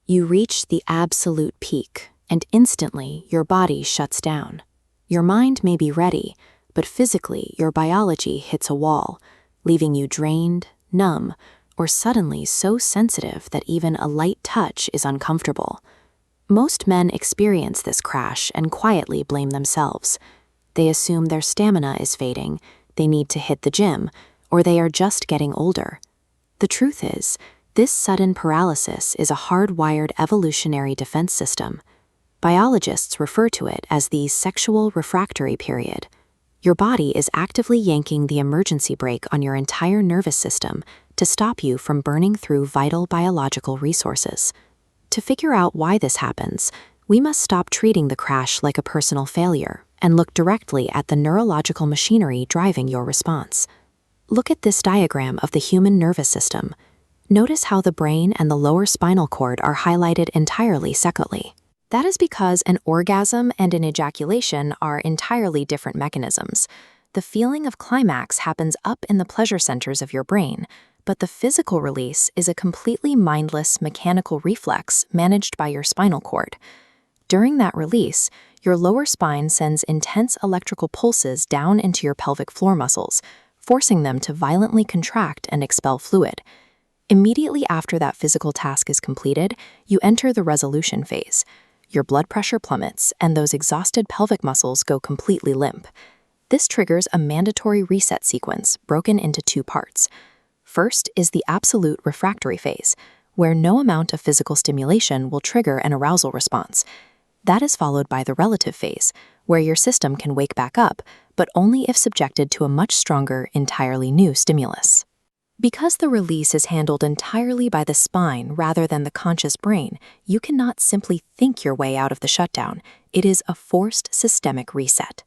You reach the absolute peak, and instantly your body shuts down. Your mind may be ready, but physically your biology hits a wall, leaving you drained, numb, or suddenly so sensitive that even a light touch is uncomfortable. Most men experience this crash and quietly blame themselves. They assume their stamina is fading, they need to hit the gym, or they are just getting older. The truth is, this sudden paralysis is a hardwired evolutionary defense system. Biologists refer to it as the sexual refractory period. Your body is actively yanking the emergency brake on your entire nervous system to stop you from burning through vital biological resources. To figure out why this happens, we must stop treating the crash like a personal failure and look directly at the neurological machinery driving your response. Look at this diagram of the human nervous system. Notice how the brain and the lower spinal cord are highlighted entirely separately. That is because an orgasm and an ejaculation are entirely different mechanisms. The feeling of climax happens up in the pleasure centers of your brain, but the physical release is a completely mindless mechanical reflex managed by your spinal cord. During that release, your lower spine sends intense electrical pulses down into your pelvic floor muscles, forcing them to violently contract and expel fluid. Immediately after that physical task is completed, you enter the resolution phase. Your blood pressure plummets, and those exhausted pelvic muscles go completely limp. This triggers a mandatory reset sequence broken into two parts. First is the absolute refractory phase, where no amount of physical stimulation will trigger an arousal response. That is followed by the relative phase, where your system can wake back up, but only if subjected to a much stronger, entirely new stimulus. Because the release is handled entirely by the spine rather than the conscious brain, you cannot simply think your way out of the shutdown. It is a forced systemic reset.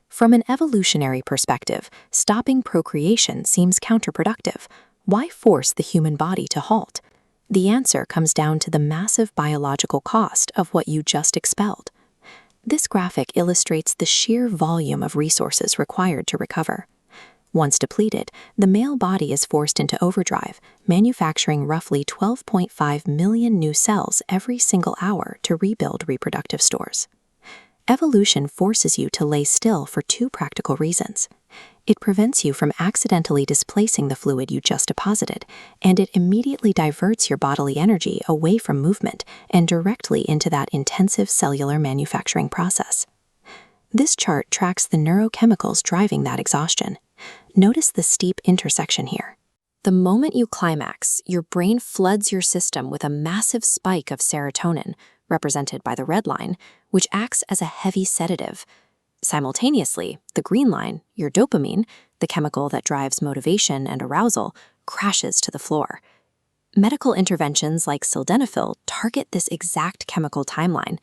From an evolutionary perspective, stopping procreation seems counterproductive. Why force the human body to halt? The answer comes down to the massive biological cost of what you just expelled. This graphic illustrates the sheer volume of resources required to recover. Once depleted, the male body is forced into overdrive, manufacturing roughly 12.5 million new cells every single hour to rebuild reproductive stores. Evolution forces you to lay still for two practical reasons. It prevents you from accidentally displacing the fluid you just deposited, and it immediately diverts your bodily energy away from movement and directly into that intensive cellular manufacturing process. This chart tracks the neurochemicals driving that exhaustion. Notice the steep intersection here. The moment you climax, your brain floods your system with a massive spike of serotonin, represented by the red line, which acts as a heavy sedative. Simultaneously, the green line, your dopamine, the chemical that drives motivation and arousal, crashes to the floor. Medical interventions like sildenafil target this exact chemical timeline.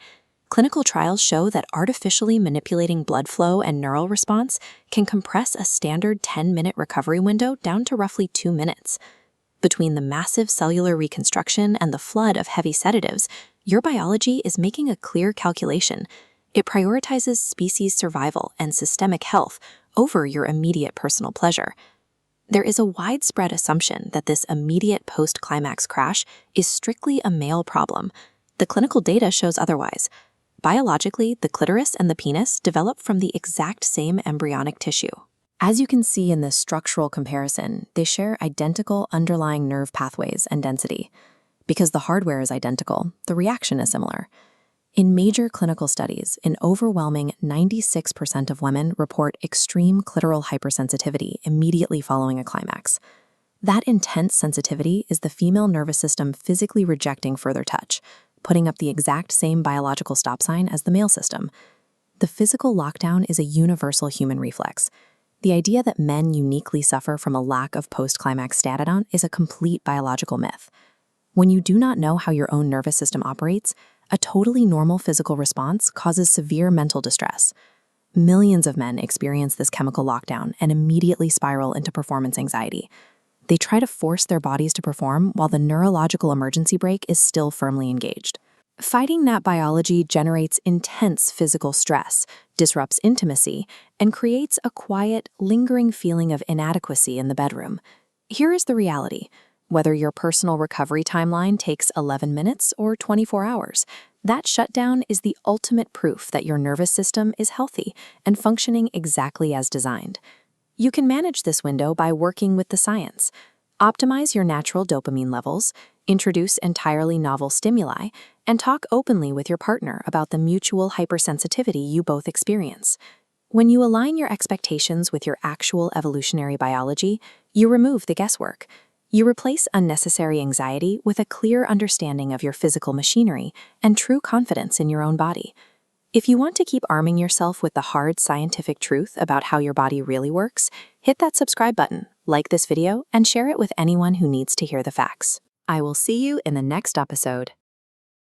Clinical trials show that artificially manipulating blood flow and neural response can compress a standard 10-minute recovery window down to roughly 2 minutes. Between the massive cellular reconstruction and the flood of heavy sedatives, your biology is making a clear calculation. It prioritizes species survival and systemic health over your immediate personal pleasure. There is a widespread assumption that this immediate post-climax crash is strictly a male problem. The clinical data shows otherwise. Biologically, the clitoris and the penis develop from the exact same embryonic tissue. As you can see in this structural comparison, they share identical underlying nerve pathways and density. Because the hardware is identical, the reaction is similar. In major clinical studies, an overwhelming 96% of women report extreme clitoral hypersensitivity immediately following a climax. That intense sensitivity is the female nervous system physically rejecting further touch, putting up the exact same biological stop sign as the male system. The physical lockdown is a universal human reflex. The idea that men uniquely suffer from a lack of post-climax statodon is a complete biological myth. When you do not know how your own nervous system operates, a totally normal physical response causes severe mental distress. Millions of men experience this chemical lockdown and immediately spiral into performance anxiety. They try to force their bodies to perform while the neurological emergency brake is still firmly engaged. Fighting that biology generates intense physical stress, disrupts intimacy, and creates a quiet, lingering feeling of inadequacy in the bedroom. Here is the reality. Whether your personal recovery timeline takes 11 minutes or 24 hours, that shutdown is the ultimate proof that your nervous system is healthy and functioning exactly as designed. You can manage this window by working with the science. Optimize your natural dopamine levels, introduce entirely novel stimuli, and talk openly with your partner about the mutual hypersensitivity you both experience. When you align your expectations with your actual evolutionary biology, you remove the guesswork. You replace unnecessary anxiety with a clear understanding of your physical machinery and true confidence in your own body. If you want to keep arming yourself with the hard scientific truth about how your body really works, hit that subscribe button, like this video, and share it with anyone who needs to hear the facts. I will see you in the next episode.